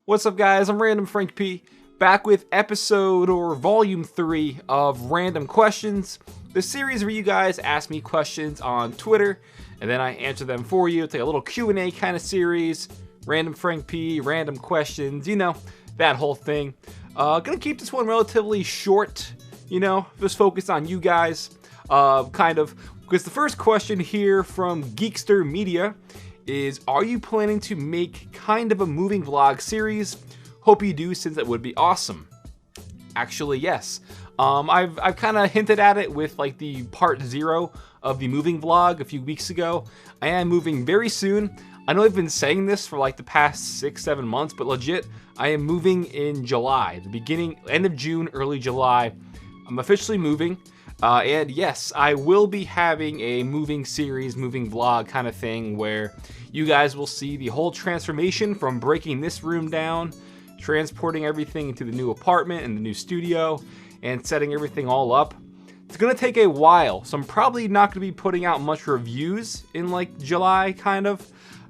What's up, guys? I'm Random Frank P, back with episode or volume 3 of Random Questions, the series where you guys ask me questions on Twitter, and then I answer them for you. It's like a little Q&A kind of series. Random Frank P, Random Questions, you know, that whole thing. Gonna keep this one relatively short, you know, just focus on you guys, kind of, because the first question here from Geekster Media is, are you planning to make kind of a moving vlog series? Hope you do, since it would be awesome. Actually, yes. I've kind of hinted at it with like the part 0 of the moving vlog a few weeks ago. I am moving very soon. I know I've been saying this for like the past 6-7 months, but legit, I am moving in July, end of June, early July. I'm officially moving. And yes, I will be having a moving series, moving vlog kind of thing where you guys will see the whole transformation from breaking this room down, transporting everything into the new apartment and the new studio, and setting everything all up. It's going to take a while, so I'm probably not going to be putting out much reviews in like July, kind of.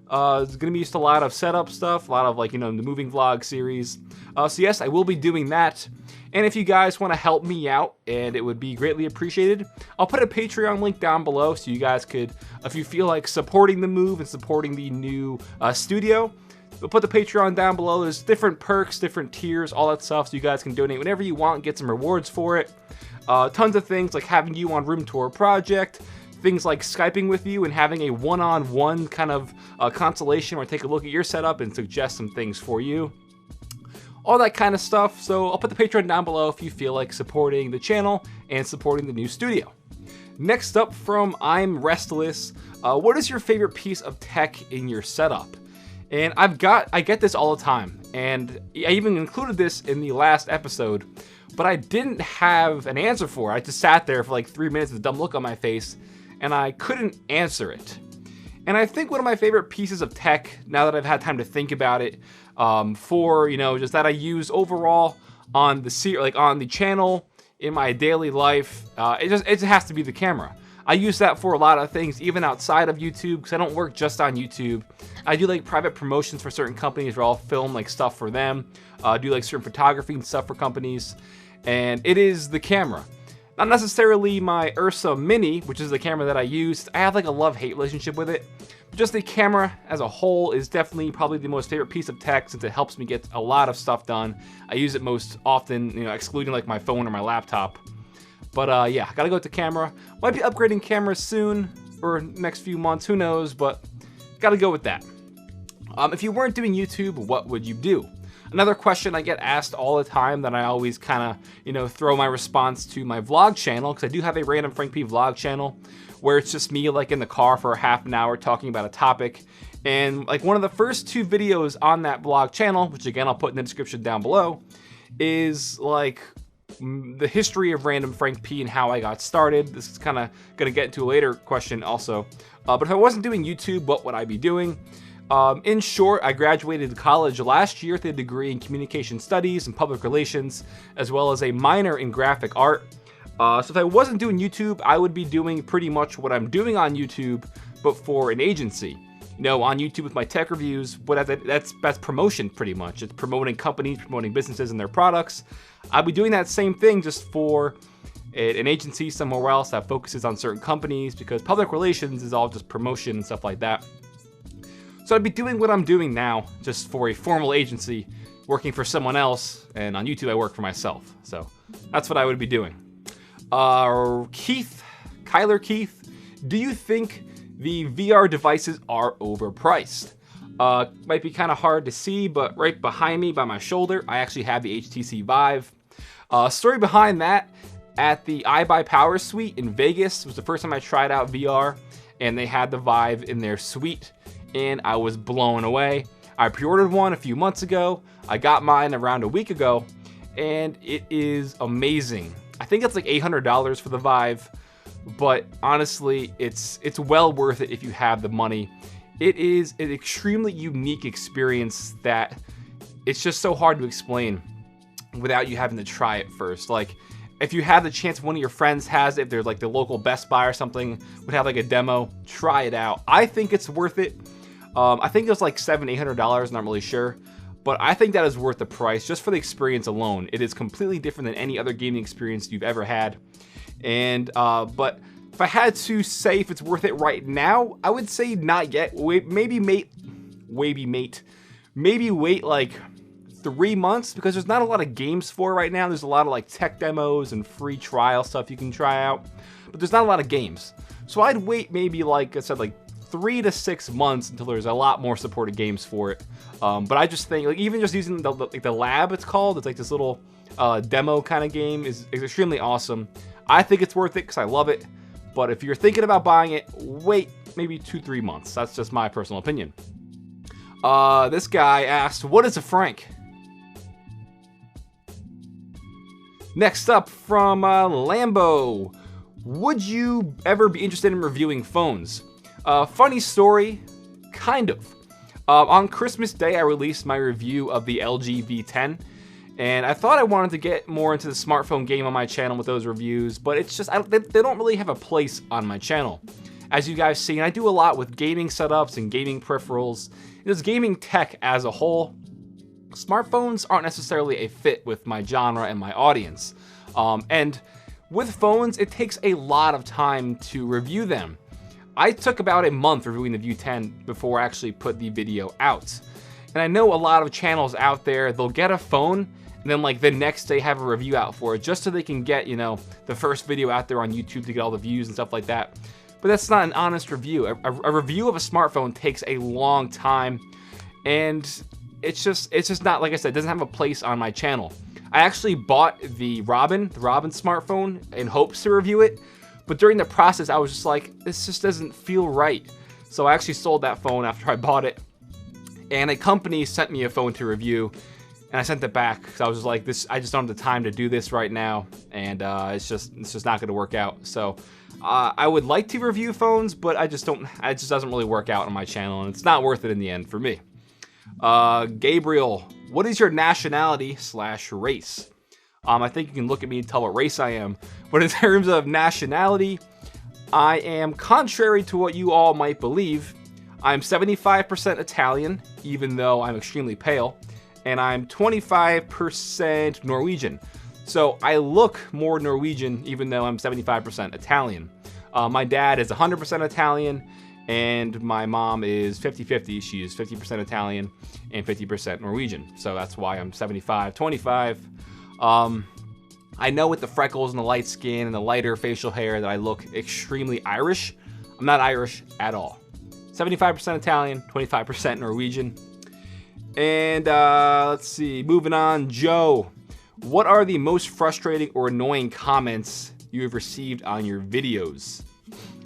It's going to be just a lot of setup stuff, a lot of like, you know, the moving vlog series. So yes, I will be doing that. And if you guys want to help me out, and it would be greatly appreciated, I'll put a Patreon link down below so you guys could, if you feel like supporting the move and supporting the new studio, we'll put the Patreon down below. There's different perks, different tiers, all that stuff, so you guys can donate whenever you want, get some rewards for it. Tons of things like having you on Room Tour Project, things like Skyping with you and having a one-on-one kind of consultation where I take a look at your setup and suggest some things for you. All that kind of stuff. So I'll put the Patreon down below if you feel like supporting the channel and supporting the new studio. Next up from I'm Restless, what is your favorite piece of tech in your setup? And I get this all the time, and I even included this in the last episode, but I didn't have an answer for it. I just sat there for like 3 minutes with a dumb look on my face, and I couldn't answer it. And I think one of my favorite pieces of tech, now that I've had time to think about it, for, you know, just that I use overall on the channel, in my daily life, it just has to be the camera. I use that for a lot of things, even outside of YouTube, because I don't work just on YouTube. I do like private promotions for certain companies where I'll film like stuff for them, do like certain photography and stuff for companies, and it is the camera. Not necessarily my Ursa Mini, which is the camera that I use. I have like a love-hate relationship with it. But just the camera as a whole is definitely probably the most favorite piece of tech, since it helps me get a lot of stuff done. I use it most often, you know, excluding like my phone or my laptop. But yeah, gotta go with the camera. Might be upgrading cameras soon, or next few months, who knows, but gotta go with that. If you weren't doing YouTube, what would you do? Another question I get asked all the time that I always kind of, you know, throw my response to my vlog channel, because I do have a Random Frank P vlog channel where it's just me like in the car for a half an hour talking about a topic. And like one of the first 2 videos on that vlog channel, which again I'll put in the description down below, is like the history of Random Frank P and how I got started. This is kind of going to get into a later question also. But if I wasn't doing YouTube, what would I be doing? In short, I graduated college last year with a degree in communication studies and public relations, as well as a minor in graphic art. So if I wasn't doing YouTube, I would be doing pretty much what I'm doing on YouTube, but for an agency. You know, on YouTube with my tech reviews, but that's promotion pretty much. It's promoting companies, promoting businesses and their products. I'll be doing that same thing just for an agency somewhere else that focuses on certain companies, because public relations is all just promotion and stuff like that. So I'd be doing what I'm doing now, just for a formal agency, working for someone else, and on YouTube I work for myself. So that's what I would be doing. Kyler Keith, do you think the VR devices are overpriced? Might be kind of hard to see, but right behind me by my shoulder, I actually have the HTC Vive. Story behind that, at the iBuy Power Suite in Vegas, was the first time I tried out VR, and they had the Vive in their suite, and I was blown away. I pre-ordered one a few months ago. I got mine around a week ago, and it is amazing. I think it's like $800 for the Vive, but honestly, it's well worth it if you have the money. It is an extremely unique experience that it's just so hard to explain without you having to try it first. Like, if you have the chance, one of your friends has it, if there's like the local Best Buy or something, would have like a demo, try it out. I think it's worth it. I think it was like $700-800, not really sure. but I think that is worth the price just for the experience alone. It is completely different than any other gaming experience you've ever had. And but if I had to say if it's worth it right now, I would say not yet. Maybe wait like 3 months, because there's not a lot of games for it right now. There's a lot of like tech demos and free trial stuff you can try out, but there's not a lot of games. So I'd wait maybe, like I said, like 3 to 6 months until there's a lot more supported games for it. But I just think, like, even just using the lab, it's called, it's like this little demo kind of game, is extremely awesome. I think it's worth it because I love it. But if you're thinking about buying it, wait maybe 2-3 months. That's just my personal opinion. This guy asked, what is a frank? Next up from Lambo, would you ever be interested in reviewing phones? Funny story, kind of. On Christmas Day, I released my review of the LG V10, and I thought I wanted to get more into the smartphone game on my channel with those reviews, but it's just, they don't really have a place on my channel. As you guys see, I do a lot with gaming setups and gaming peripherals. Just gaming tech as a whole. Smartphones aren't necessarily a fit with my genre and my audience. And with phones, it takes a lot of time to review them. I took about a month reviewing the V10 before I actually put the video out. And I know a lot of channels out there, they'll get a phone and then like the next day have a review out for it just so they can get, you know, the first video out there on YouTube to get all the views and stuff like that. But that's not an honest review. A review of a smartphone takes a long time, and it's just not, like I said, it doesn't have a place on my channel. I actually bought the Robin smartphone in hopes to review it, but during the process I was just like, this just doesn't feel right. So I actually sold that phone after I bought it, and a company sent me a phone to review, and I sent it back because I was just like, I just don't have the time to do this right now, and it's just not going to work out. So I would like to review phones, but it just doesn't really work out on my channel, and it's not worth it in the end for me. Gabriel, what is your nationality/race? I think you can look at me and tell what race I am, but in terms of nationality, I am, contrary to what you all might believe, I'm 75% Italian, even though I'm extremely pale, and I'm 25% Norwegian. So I look more Norwegian, even though I'm 75% Italian. My dad is 100% Italian, and my mom is 50-50. She is 50% Italian and 50% Norwegian. So that's why I'm 75-25. I know with the freckles and the light skin and the lighter facial hair that I look extremely Irish. I'm not Irish at all. 75% Italian, 25% Norwegian. And let's see, moving on, Joe. What are the most frustrating or annoying comments you have received on your videos?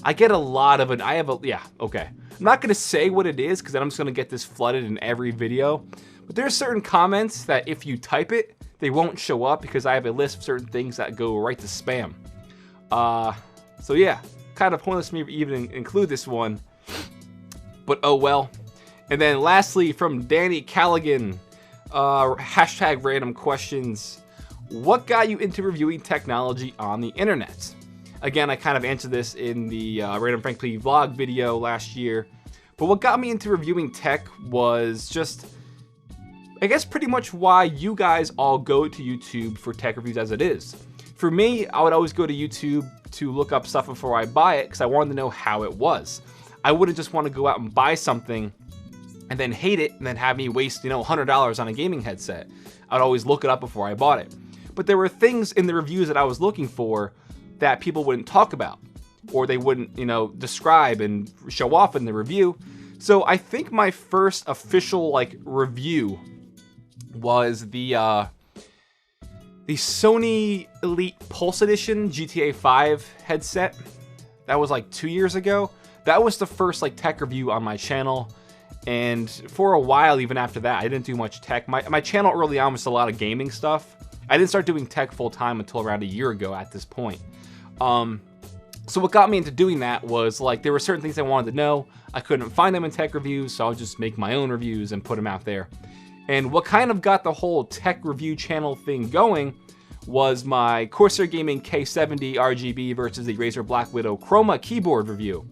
I get a lot of it. Okay. I'm not going to say what it is because then I'm just going to get this flooded in every video. But there are certain comments that if you type it, they won't show up because I have a list of certain things that go right to spam. So yeah, kind of pointless for me to even include this one. But oh well. And then lastly, from Danny Callaghan, hashtag random questions. What got you into reviewing technology on the internet? Again, I kind of answered this in the RandomFrankp vlog video last year. But what got me into reviewing tech was just, I guess, pretty much why you guys all go to YouTube for tech reviews as it is. For me, I would always go to YouTube to look up stuff before I buy it because I wanted to know how it was. I wouldn't just want to go out and buy something and then hate it and then have me waste, $100 on a gaming headset. I'd always look it up before I bought it. But there were things in the reviews that I was looking for that people wouldn't talk about, or they wouldn't, describe and show off in the review. So I think my first official review was the Sony Elite Pulse Edition GTA 5 headset. That was 2 years ago. That was the first tech review on my channel. And for a while, even after that, I didn't do much tech. My channel early on was a lot of gaming stuff. I didn't start doing tech full time until around a year ago at this point. So what got me into doing that was there were certain things I wanted to know. I couldn't find them in tech reviews, so I'll just make my own reviews and put them out there. And what kind of got the whole tech review channel thing going was my Corsair Gaming K70 RGB versus the Razer Black Widow Chroma keyboard review.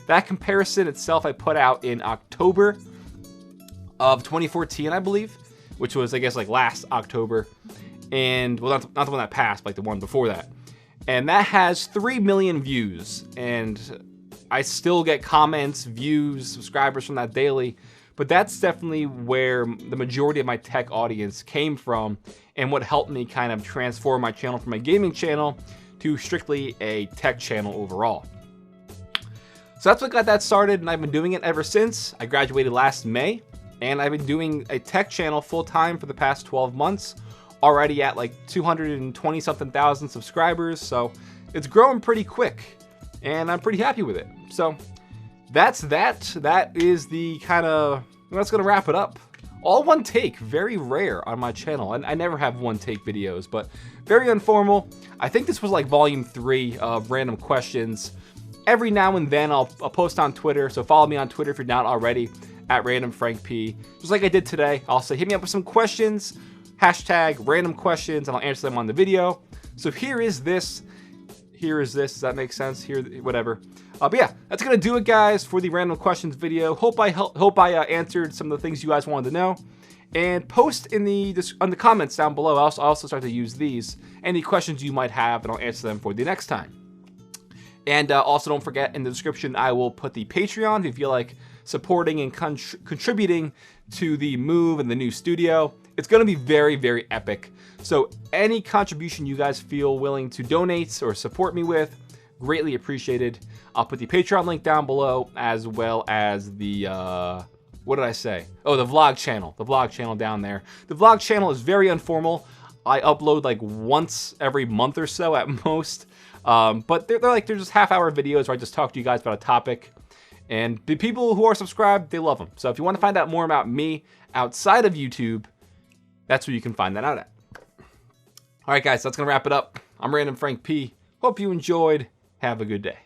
That comparison itself I put out in October of 2014, I believe. which was, I guess, like last October. And, well, not the one that passed, like the one before that. And that has 3 million views. And I still get comments, views, subscribers from that daily. But that's definitely where the majority of my tech audience came from, and what helped me kind of transform my channel from a gaming channel to strictly a tech channel overall. So that's what got that started, and I've been doing it ever since. I graduated last May, and I've been doing a tech channel full time for the past 12 months, already at like 220 something thousand subscribers. So it's growing pretty quick, and I'm pretty happy with it. So that's that. That is the kind of, that's gonna wrap it up. All one take, very rare on my channel. And I never have one take videos, but very informal. I think this was like volume 3 of Random Questions. Every now and then I'll post on Twitter, so follow me on Twitter if you're not already, at randomfrankp. Just like I did today, I'll say hit me up with some questions, hashtag random questions, and I'll answer them on the video. So here is this, does that make sense? Here, whatever. But yeah, that's gonna do it, guys, for the Random Questions video. Hope I answered some of the things you guys wanted to know. And post in the comments down below. I'll also start to use these, any questions you might have, and I'll answer them for the next time. And also don't forget, in the description I will put the Patreon if you feel like supporting and contributing to the move and the new studio. It's going to be very, very epic. So any contribution you guys feel willing to donate or support me with, greatly appreciated. I'll put the Patreon link down below, as well as the, what did I say? Oh, the vlog channel. The vlog channel down there. The vlog channel is very informal. I upload like once every month or so at most. But they're just half-hour videos where I just talk to you guys about a topic. And the people who are subscribed, they love them. So if you want to find out more about me outside of YouTube, that's where you can find that out at. All right, guys, that's going to wrap it up. I'm Random Frank P. Hope you enjoyed. Have a good day.